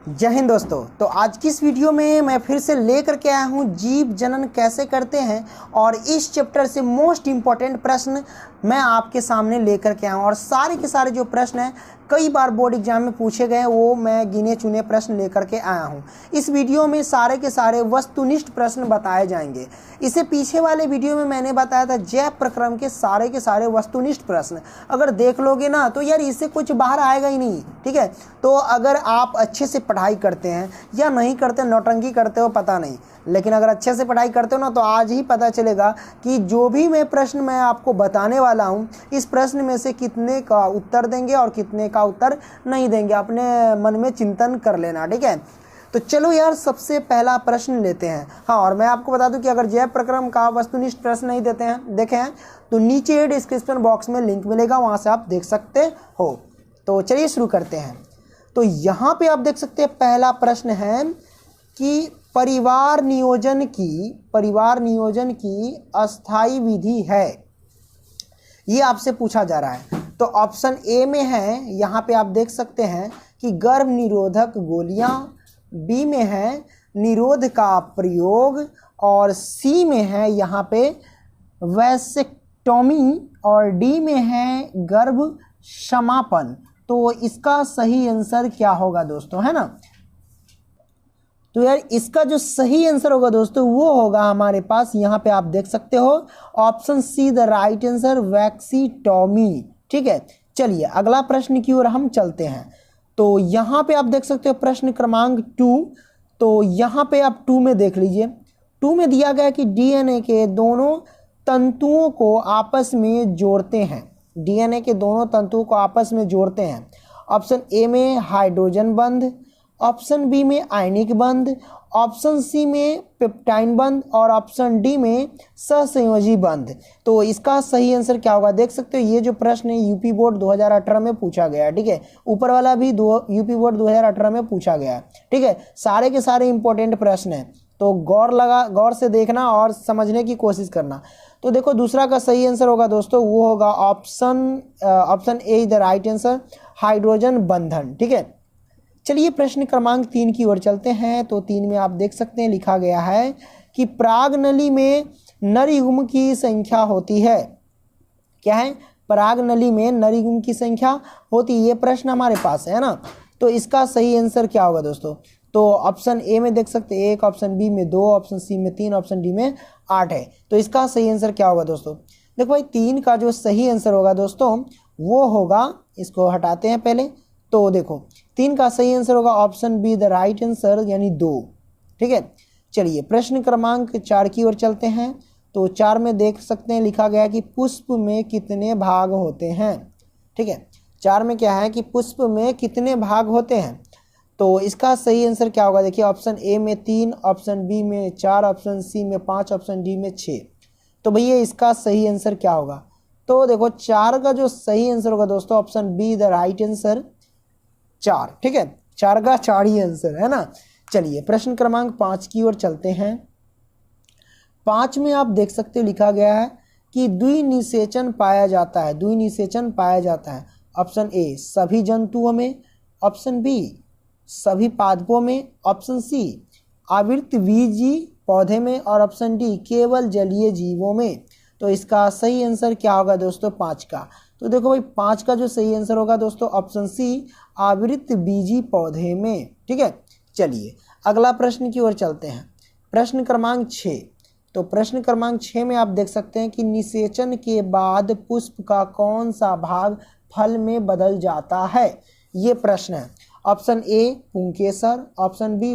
जय हिंद दोस्तों। तो आज की इस वीडियो में मैं फिर से लेकर के आया हूँ जीव जनन कैसे करते हैं, और इस चैप्टर से मोस्ट इम्पॉर्टेंट प्रश्न मैं आपके सामने लेकर के आया हूँ। और सारे के सारे जो प्रश्न हैं कई बार बोर्ड एग्जाम में पूछे गए हैं, वो मैं गिने चुने प्रश्न लेकर के आया हूँ। इस वीडियो में सारे के सारे वस्तुनिष्ठ प्रश्न बताए जाएंगे। इससे पीछे वाले वीडियो में मैंने बताया था जैव प्रक्रम के सारे वस्तुनिष्ठ प्रश्न, अगर देख लोगे ना तो यार इससे कुछ बाहर आएगा ही नहीं। ठीक है, तो अगर आप अच्छे से पढ़ाई करते हैं या नहीं करते, नौटंकी करते हो पता नहीं, लेकिन अगर अच्छे से पढ़ाई करते हो ना तो आज ही पता चलेगा कि जो भी प्रश्न मैं आपको बताने वाला हूँ, इस प्रश्न में से कितने का उत्तर देंगे और कितने का उत्तर नहीं देंगे। अपने मन में चिंतन कर लेना, ठीक है। तो चलो यार, सबसे पहला प्रश्न लेते हैं। हाँ, और मैं आपको बता दूं कि अगर जैव प्रक्रम का वस्तुनिष्ठ प्रश्न नहीं देखे हैं तो नीचे डिस्क्रिप्शन बॉक्स में लिंक मिलेगा, वहाँ से आप देख सकते हो। तो चलिए शुरू करते हैं। तो यहाँ पे आप देख सकते हैं पहला प्रश्न है कि परिवार नियोजन की अस्थायी विधि है, ये आपसे पूछा जा रहा है। तो ऑप्शन ए में है, यहाँ पे आप देख सकते हैं कि गर्भ निरोधक गोलियां, बी में है निरोध का प्रयोग, और सी में है यहाँ पे वैसेक्टोमी, और डी में है गर्भ समापन। तो इसका सही आंसर क्या होगा दोस्तों, है ना। तो यार इसका जो सही आंसर होगा दोस्तों वो होगा हमारे पास, यहाँ पे आप देख सकते हो option C the right answer, vasectomy. ठीक है, चलिए अगला प्रश्न की ओर हम चलते हैं। तो यहाँ पे आप देख सकते हो प्रश्न क्रमांक 2। तो यहाँ पे आप 2 में देख लीजिए, 2 में दिया गया कि डीएनए के दोनों तंतुओं को आपस में जोड़ते हैं। डीएनए के दोनों तंतुओं को आपस में जोड़ते हैं। ऑप्शन ए में हाइड्रोजन बंध, ऑप्शन बी में आयनिक बंध, ऑप्शन सी में पेप्टाइन बंध, और ऑप्शन डी में सहसंयोजी बंध। तो इसका सही आंसर क्या होगा, देख सकते हो ये जो प्रश्न है यूपी बोर्ड 2018 में पूछा गया है। ठीक है, ऊपर वाला भी यूपी बोर्ड 2018 में पूछा गया है। ठीक है, सारे के सारे इंपॉर्टेंट प्रश्न हैं, तो गौर से देखना और समझने की कोशिश करना। तो देखो दूसरा का सही आंसर होगा दोस्तों, वो होगा option A the right answer, hydrogen बंधन। ठीक है, चलिए प्रश्न क्रमांक 3 की ओर चलते हैं। तो 3 में आप देख सकते हैं लिखा गया है कि परागनली में नर युग्म की संख्या होती है। क्या है, परागनली में नर युग्म की संख्या होती है, ये प्रश्न हमारे पास है ना। तो इसका सही आंसर क्या होगा दोस्तों, तो ऑप्शन ए में देख सकते हैं 1, ऑप्शन बी में 2, ऑप्शन सी में 3, ऑप्शन डी में 8 है। तो इसका सही आंसर क्या होगा दोस्तों, देखो भाई 3 का जो सही आंसर होगा दोस्तों वो होगा, इसको हटाते हैं पहले। तो देखो 3 का सही आंसर होगा option B the right answer, यानी 2। ठीक है, चलिए प्रश्न क्रमांक 4 की ओर चलते हैं। तो 4 में देख सकते हैं लिखा गया कि पुष्प में कितने भाग होते हैं। ठीक है, 4 में क्या है कि पुष्प में कितने भाग होते हैं। तो इसका सही आंसर क्या होगा, देखिए ऑप्शन ए में 3, ऑप्शन बी में 4, ऑप्शन सी में 5, ऑप्शन डी में 6। तो भैया इसका सही आंसर क्या होगा, तो देखो 4 का जो सही आंसर होगा दोस्तों option B the right answer, 4। ठीक है, 4 का 4 ही आंसर है ना। चलिए प्रश्न क्रमांक 5 की ओर चलते हैं। 5 में आप देख सकते हो लिखा गया है कि द्विनिषेचन पाया जाता है। द्विनिषेचन पाया जाता है, ऑप्शन ए सभी जंतुओं में, ऑप्शन बी सभी पादपों में, ऑप्शन सी आवृतबीजी पौधे में, और ऑप्शन डी केवल जलीय जीवों में। तो इसका सही आंसर क्या होगा दोस्तों 5 का, तो देखो भाई 5 का जो सही आंसर होगा दोस्तों ऑप्शन सी आवृतबीजी पौधे में। ठीक है, चलिए अगला प्रश्न की ओर चलते हैं। प्रश्न क्रमांक 6। तो प्रश्न क्रमांक 6 में आप देख सकते हैं कि निषेचन के बाद पुष्प का कौन सा भाग फल में बदल जाता है, ये प्रश्न है। ऑप्शन ए पुंकेसर, ऑप्शन बी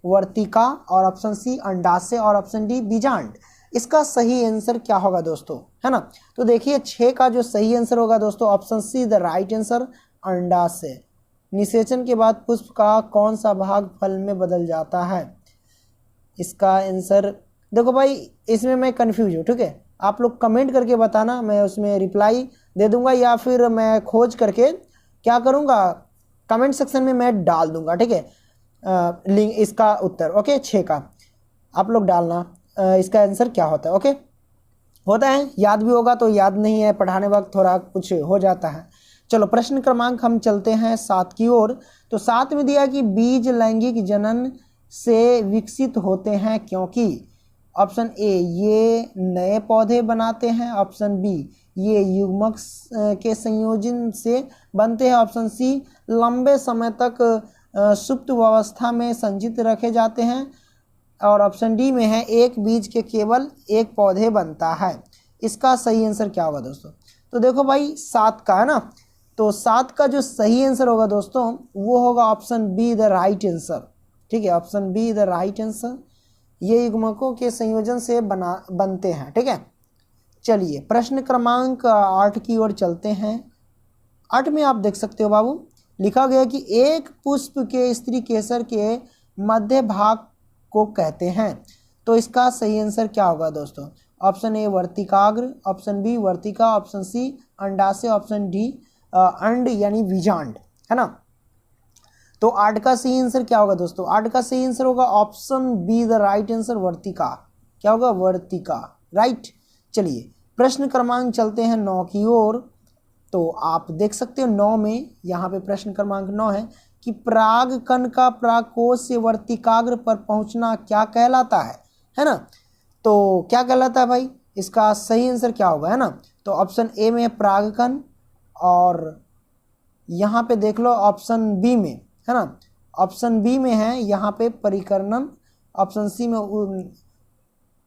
वर्तिका, और ऑप्शन सी अंडाशय, और ऑप्शन डी बीजांड। इसका सही आंसर क्या होगा दोस्तों, है ना। तो देखिए 6 का जो सही आंसर होगा दोस्तों option C the right answer, अंडाशय। निषेचन के बाद पुष्प का कौन सा भाग फल में बदल जाता है, इसका आंसर देखो भाई इसमें मैं कंफ्यूज हूँ। ठीक है, आप लोग कमेंट करके बताना, मैं उसमें रिप्लाई दे दूंगा, या फिर मैं खोज करके क्या करूँगा कमेंट सेक्शन में मैं डाल दूंगा। ठीक है, लिंक इसका उत्तर। ओके, 6 का आप लोग डालना इसका आंसर क्या होता है। ओके, होता है याद भी होगा, तो याद नहीं है पढ़ाने वक्त थोड़ा कुछ हो जाता है। चलो प्रश्न क्रमांक हम चलते हैं 7 की ओर। तो 7 में दिया कि बीज लैंगिक जनन से विकसित होते हैं क्योंकि ऑप्शन ए ये नए पौधे बनाते हैं, ऑप्शन बी ये युग्मक के संयोजन से बनते हैं, ऑप्शन सी लंबे समय तक सुप्त अवस्था में संचित रखे जाते हैं, और ऑप्शन डी में है एक बीज के केवल एक पौधे बनता है। इसका सही आंसर क्या होगा दोस्तों? तो देखो भाई 7 का है ना, तो 7 का जो सही आंसर होगा दोस्तों वो होगा option B the right answer. ठीक है, option B the right answer. ये युग्मकों के संयोजन से बनते हैं। ठीक है, चलिए प्रश्न क्रमांक 8 की ओर चलते हैं। 8 में आप देख सकते हो बाबू, लिखा गया कि एक पुष्प के स्त्री केसर के मध्य भाग को कहते हैं। तो इसका सही आंसर क्या होगा दोस्तों? ऑप्शन ए वर्तिकाग्र, ऑप्शन बी वर्तिका, ऑप्शन सी अंडाशय, ऑप्शन डी अंड यानी बीजांड, है ना। तो 8 का सही आंसर क्या होगा दोस्तों? 8 का सही आंसर होगा option B the right answer, वर्तिका। क्या होगा? वर्तिका, राइट। चलिए प्रश्न क्रमांक चलते हैं 9 की ओर। तो आप देख सकते हो 9 में, यहाँ पे प्रश्न क्रमांक 9 है कि परागकण का परागकोश से वर्तिकाग्र पर पहुंचना क्या कहलाता है ना। तो क्या कहलाता है भाई? इसका सही आंसर क्या होगा, है ना। तो ऑप्शन ए में परागकण, और यहाँ पे देख लो ऑप्शन बी में, है ना, ऑप्शन बी में है यहाँ पे परिकर्णन, ऑप्शन सी में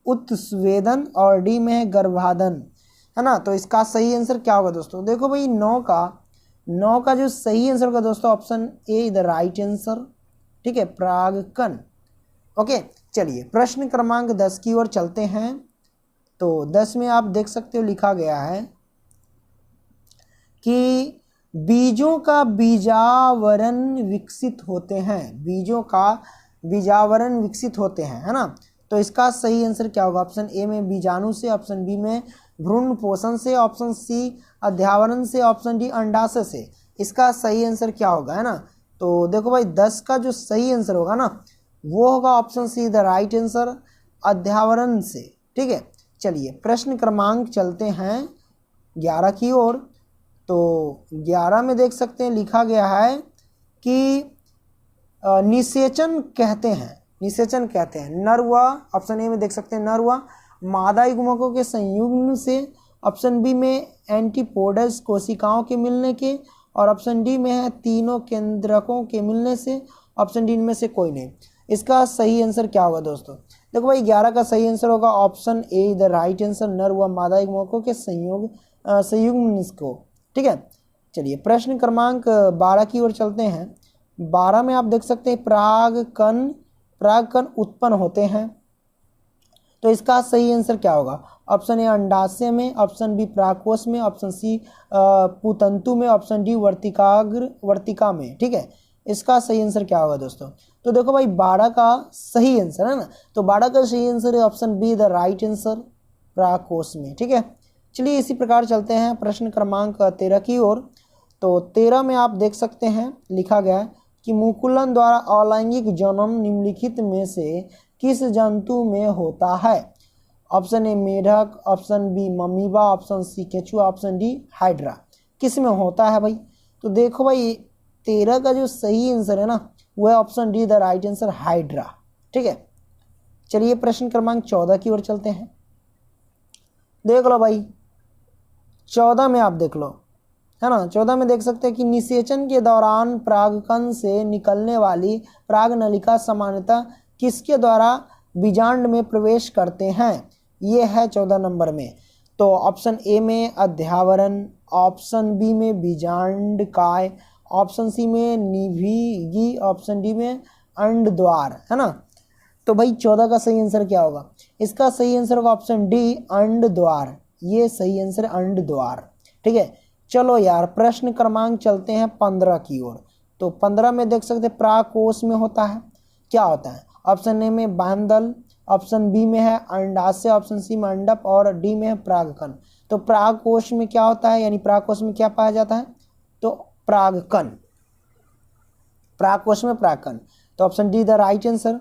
उत्स्वेदन, और डी में है गर्भाधान, है ना। तो इसका सही आंसर क्या होगा दोस्तों? देखो भाई 9 का जो सही आंसर होगा दोस्तों option A the right answer. ठीक है, परागकण। ओके, चलिए प्रश्न क्रमांक 10 की ओर चलते हैं। तो 10 में आप देख सकते हो लिखा गया है कि बीजों का बीजावरण विकसित होते हैं, बीजों का बीजावरण विकसित होते हैं, है ना। तो इसका सही आंसर क्या होगा? ऑप्शन ए में बीजाणु से, ऑप्शन बी में भ्रूण पोषण से, ऑप्शन सी अध्यावरण से, ऑप्शन डी अंडाशय से। इसका सही आंसर क्या होगा, है ना। तो देखो भाई 10 का जो सही आंसर होगा ना वो होगा option C the right answer, अध्यावरण से। ठीक है, चलिए प्रश्न क्रमांक चलते हैं 11 की ओर। तो 11 में देख सकते हैं लिखा गया है कि निषेचन कहते हैं, निषेचन कहते हैं नर व, ऑप्शन ए में देख सकते हैं नर व मादा युग्मकों के संयुग्म से, ऑप्शन बी में एंटीपोडस कोशिकाओं के मिलने के, और ऑप्शन डी में है तीनों केंद्रकों के मिलने से, ऑप्शन डी इनमें से कोई नहीं। इसका सही आंसर क्या होगा दोस्तों? देखो भाई 11 का सही आंसर होगा option A the right answer, नर व मादा युग्मकों के संयुग्म को। ठीक है, चलिए प्रश्न क्रमांक 12 की ओर चलते हैं। 12 में आप देख सकते हैं परागकण उत्पन्न होते हैं। तो इसका सही आंसर क्या होगा? ऑप्शन ए अंडाशय में, ऑप्शन बी परागकोश में, ऑप्शन सी पुतंतु में, ऑप्शन डी वर्तिका में। ठीक है, इसका सही आंसर क्या होगा दोस्तों? तो देखो भाई 12 का सही आंसर, है ना, तो 12 का सही आंसर है option B the right answer, परागकोश में। ठीक है, चलिए इसी प्रकार चलते हैं प्रश्न क्रमांक 13 की ओर। तो 13 में आप देख सकते हैं लिखा गया है कि मुकुलन द्वारा अलैंगिक जन्म निम्नलिखित में से किस जंतु में होता है? ऑप्शन ए मेढक, option B amoeba, option C केचुआ, ऑप्शन डी हाइड्रा। किस में होता है भाई? तो देखो भाई 13 का जो सही आंसर है ना वो है option D the right answer, hydra. ठीक है, चलिए प्रश्न क्रमांक 14 की ओर चलते हैं। देख लो भाई 14 में आप देख लो, है ना, 14 में देख सकते हैं कि निषेचन के दौरान परागकण से निकलने वाली पराग नलिका सामान्यतः किसके द्वारा बीजांड में प्रवेश करते हैं? ये है 14 नंबर में। तो ऑप्शन ए में अध्यावरण, ऑप्शन बी में बीजांडकाय, ऑप्शन सी में निभिगी, ऑप्शन डी में अंड द्वार, है ना। तो भाई 14 का सही आंसर क्या होगा? इसका सही आंसर होगा ऑप्शन डी अंड द्वार। ये सही आंसर है अंड द्वार। ठीक है, चलो यार प्रश्न क्रमांक चलते हैं 15 की ओर। तो 15 में देख सकते हैं परागकोश में होता है, क्या होता है? ऑप्शन ए में बाह्यदल, ऑप्शन बी में है अंडाशय, ऑप्शन सी में अंडप, और डी में है परागकण। तो परागकोश में क्या होता है, यानी परागकोश में क्या पाया जाता है? तो परागकण, परागकोश में परागकण। तो option D the right answer.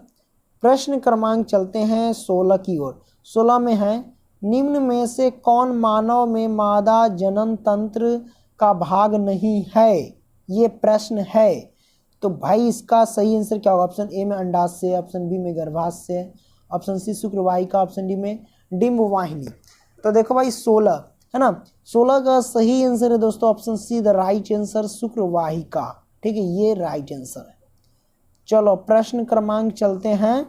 प्रश्न क्रमांक चलते हैं 16 की ओर। 16 में है निम्न में से कौन मानव में मादा जनन तंत्र का भाग नहीं है, ये प्रश्न है। तो भाई इसका सही आंसर क्या होगा? ऑप्शन ए में अंडाशय, ऑप्शन बी में गर्भाशय, ऑप्शन सी शुक्रवाहिका, ऑप्शन डी में डिंबवाहिनी। तो देखो भाई 16 है ना, 16 का सही आंसर है दोस्तों option C the right answer शुक्रवाहिका। ठीक है, ये राइट आंसर है। चलो प्रश्न क्रमांक चलते हैं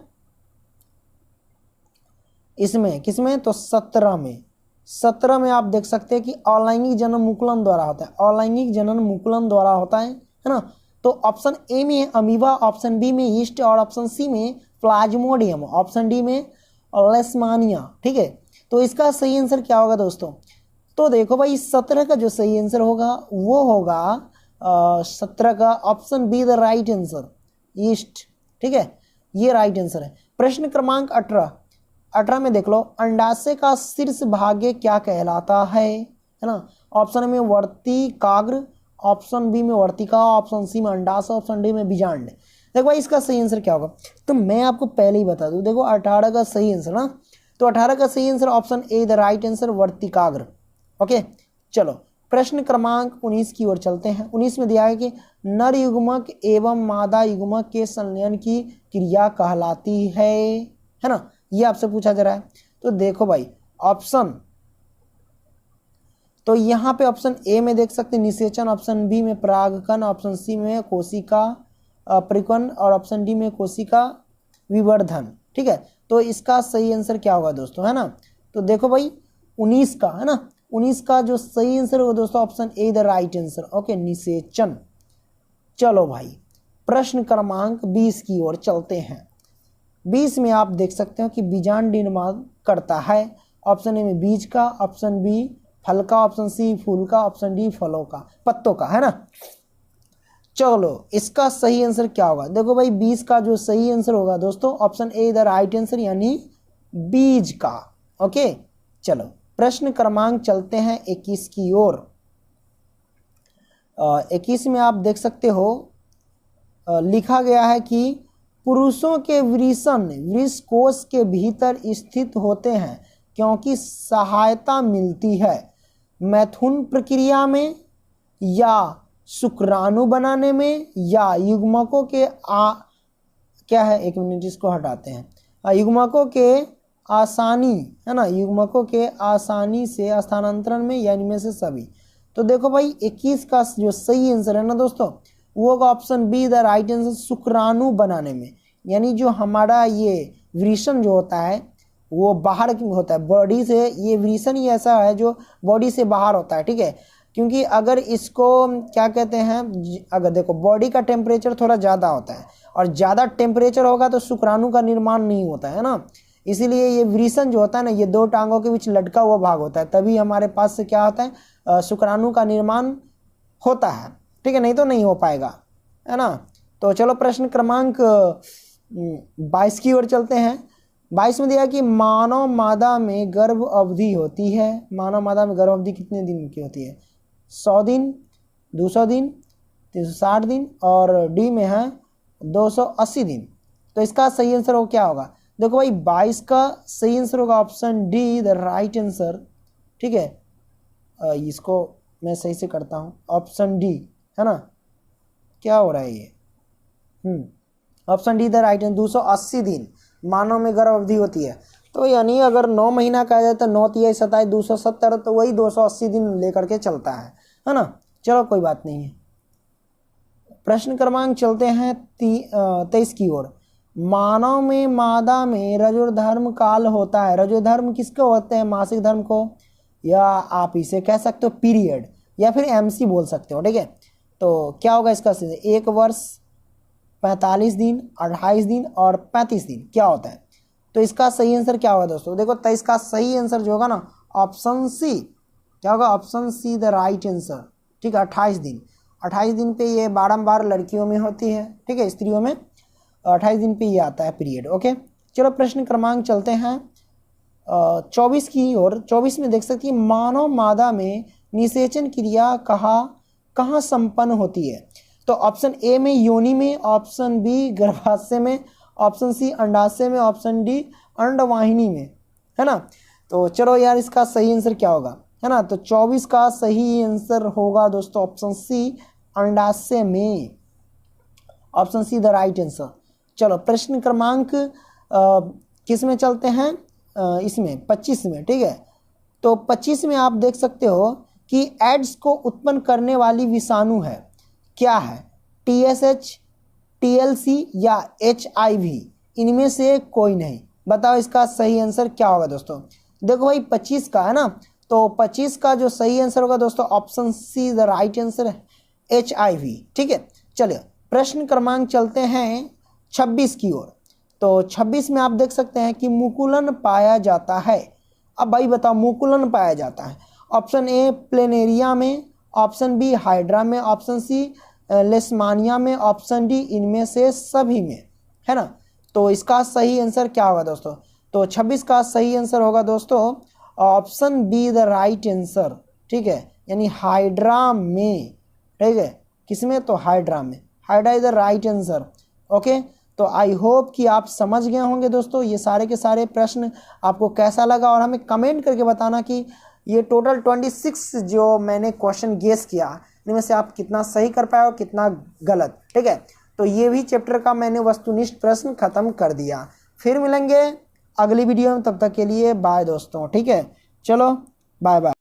इसमें, किसमें? तो 17 में। 17 में आप देख सकते हैं कि अलैंगिक जनन मुकुलन द्वारा होता है, अलैंगिक जनन मुकुलन द्वारा होता है ना। तो ऑप्शन ए में अमीबा, ऑप्शन बी में ईस्ट और ऑप्शन सी में प्लाज्मोडियम, ऑप्शन डी में लेशमानिया। ठीक है, तो इसका सही आंसर क्या होगा दोस्तों? तो देखो भाई 17 का जो सही आंसर होगा वो होगा 17 का option B the right answer, east. ठीक है, ये राइट आंसर है। प्रश्न क्रमांक 18 में देख लो, अंडाशय का शीर्ष भाग क्या कहलाता है ना। ऑप्शन में वर्तिकाग्र, ऑप्शन बी में वर्तिका, ऑप्शन सी में अंडाशय, ऑप्शन डी में बीजांड। देखो भाई इसका सही आंसर क्या होगा? तो मैं आपको पहले ही बता दूं, देखो 18 का सही आंसर ना, तो 18 का सही answer option A the right answer वर्तिकाग्र। ओके, चलो प्रश्न क्रमांक 19 की ओर चलते हैं। 19 में दिया है कि नर युग्मक एवं मादा युग्मक के संलयन की क्रिया कहलाती है ना, ये आपसे पूछा जा रहा है। तो देखो भाई ऑप्शन, तो यहाँ पे ऑप्शन ए में देख सकते हैं निषेचन, ऑप्शन बी में परागकण, ऑप्शन सी में कोशिका परिकन और ऑप्शन डी में कोशिका विवर्धन। ठीक है, तो इसका सही आंसर क्या होगा दोस्तों, है ना। तो देखो भाई 19 का, है ना, 19 का जो सही आंसर होगा दोस्तों option A the right answer. Okay, निषेचन। चलो भाई प्रश्न क्रमांक 20 की ओर चलते हैं। 20 में आप देख सकते हो कि बीजांड निर्माण करता है। ऑप्शन ए में बीज का, ऑप्शन बी फल का, ऑप्शन सी फूल का, ऑप्शन डी फलों का, पत्तों का, है ना। चलो इसका सही आंसर क्या होगा? देखो भाई 20 का जो सही आंसर होगा दोस्तों option A the right answer, यानी बीज का। ओके, चलो प्रश्न क्रमांक चलते हैं 21 की ओर। 21 में आप देख सकते हो लिखा गया है कि पुरुषों के वृषण वृषकोश के भीतर स्थित होते हैं क्योंकि सहायता मिलती है मैथुन प्रक्रिया में, या शुक्राणु बनाने में, या युग्मकों के क्या है, एक मिनट इसको हटाते हैं, युग्मकों के आसानी, है ना, युग्मकों के आसानी से स्थानांतरण में, या इनमें से सभी। तो देखो भाई 21 का जो सही आंसर है ना दोस्तों वो होगा option B the right answer, शुक्राणु बनाने में। यानी जो हमारा ये वृषण जो होता है वो बाहर होता है बॉडी से, ये वृषण ही ऐसा है जो बॉडी से बाहर होता है। ठीक है, क्योंकि अगर इसको क्या कहते हैं, अगर देखो बॉडी का टेम्परेचर थोड़ा ज़्यादा होता है और ज़्यादा टेम्परेचर होगा तो शुक्राणु का निर्माण नहीं होता है ना, इसीलिए ये वृषण जो होता है ना ये दो टांगों के बीच लटका हुआ भाग होता है, तभी हमारे पास से क्या होता है, शुक्राणु का निर्माण होता है। ठीक है, नहीं तो नहीं हो पाएगा, है ना। तो चलो प्रश्न क्रमांक 22 की ओर चलते हैं। 22 में दिया कि मानव मादा में गर्भ अवधि होती है, मानव मादा में गर्भ अवधि कितने दिन की होती है? 100 दिन, 200 दिन, 360 दिन, और डी में है 280 दिन। तो इसका सही आंसर हो क्या होगा? देखो भाई 22 का सही आंसर होगा option D the right answer. ठीक है, इसको मैं सही से करता हूँ, ऑप्शन डी, है ना, क्या हो रहा है ये, option D the right answer. 280 दिन मानव में गर्भ अवधि होती है, तो यानी अगर 9 महीना कहा जाए तो 9 तिया 27 270, तो वही 280 दिन लेकर के चलता है ना। चलो कोई बात नहीं है। प्रश्न क्रमांक चलते हैं 23 की ओर। मानव में मादा में रजोधर्म काल होता है। रजोधर्म किसको होते हैं? मासिक धर्म को, या आप इसे कह सकते हो पीरियड, या फिर एमसी बोल सकते हो। ठीक है, तो क्या होगा इसका सही? 1 वर्ष, 45 दिन, 28 दिन और 35 दिन क्या होता है? तो इसका सही आंसर क्या होगा दोस्तों? देखो 23 का सही आंसर जो होगा ना ऑप्शन सी, क्या होगा? Option C the right answer. ठीक है, 28 दिन। 28 दिन पे ये बारंबार लड़कियों में होती है, ठीक है, स्त्रियों में 28 दिन पे ये आता है पीरियड। ओके, चलो प्रश्न क्रमांक चलते हैं 24 की ओर। 24 में देख सकती है मानव मादा में निषेचन क्रिया कहाँ संपन्न होती है? तो ऑप्शन ए में योनि में, ऑप्शन बी गर्भाशय में, ऑप्शन सी अंडाशय में, ऑप्शन डी अंडवाहिनी में, है ना। तो चलो यार इसका सही आंसर क्या होगा? है ना। तो 24 का सही आंसर होगा दोस्तों ऑप्शन सी, अंडाशय में। Option C the right answer. चलो प्रश्न क्रमांक किस में चलते हैं, इसमें 25 में, ठीक है। तो 25 में आप देख सकते हो कि एड्स को उत्पन्न करने वाली विषाणु है, क्या है, TSH, TLC या HIV, इनमें से कोई नहीं। बताओ इसका सही आंसर क्या होगा दोस्तों। देखो भाई 25 का है ना, तो 25 का जो सही आंसर होगा दोस्तों option C the right answer है, HIV, ठीक है। चलिए प्रश्न क्रमांक चलते हैं 26 की ओर। तो 26 में आप देख सकते हैं कि मुकुलन पाया जाता है। अब भाई बताओ मुकुलन पाया जाता है, ऑप्शन ए प्लेनेरिया में, ऑप्शन बी हाइड्रा में, ऑप्शन सी लेशमानिया में, ऑप्शन डी इनमें से सभी में, है ना। तो इसका सही आंसर क्या होगा दोस्तों। तो 26 का सही आंसर होगा दोस्तों option B the right answer, ठीक है, यानी हाइड्रा में, ठीक है। किसमें, तो हाइड्रा में, hydra is the right answer. Okay, तो आई होप कि आप समझ गए होंगे दोस्तों ये सारे के सारे प्रश्न आपको कैसा लगा, और हमें कमेंट करके बताना कि ये टोटल 26 जो मैंने क्वेश्चन गेस किया इनमें से आप कितना सही कर पाए और कितना गलत, ठीक है। तो ये भी चैप्टर का मैंने वस्तुनिष्ठ प्रश्न खत्म कर दिया। फिर मिलेंगे अगली वीडियो में, तब तक के लिए बाय दोस्तों, ठीक है। चलो बाय बाय।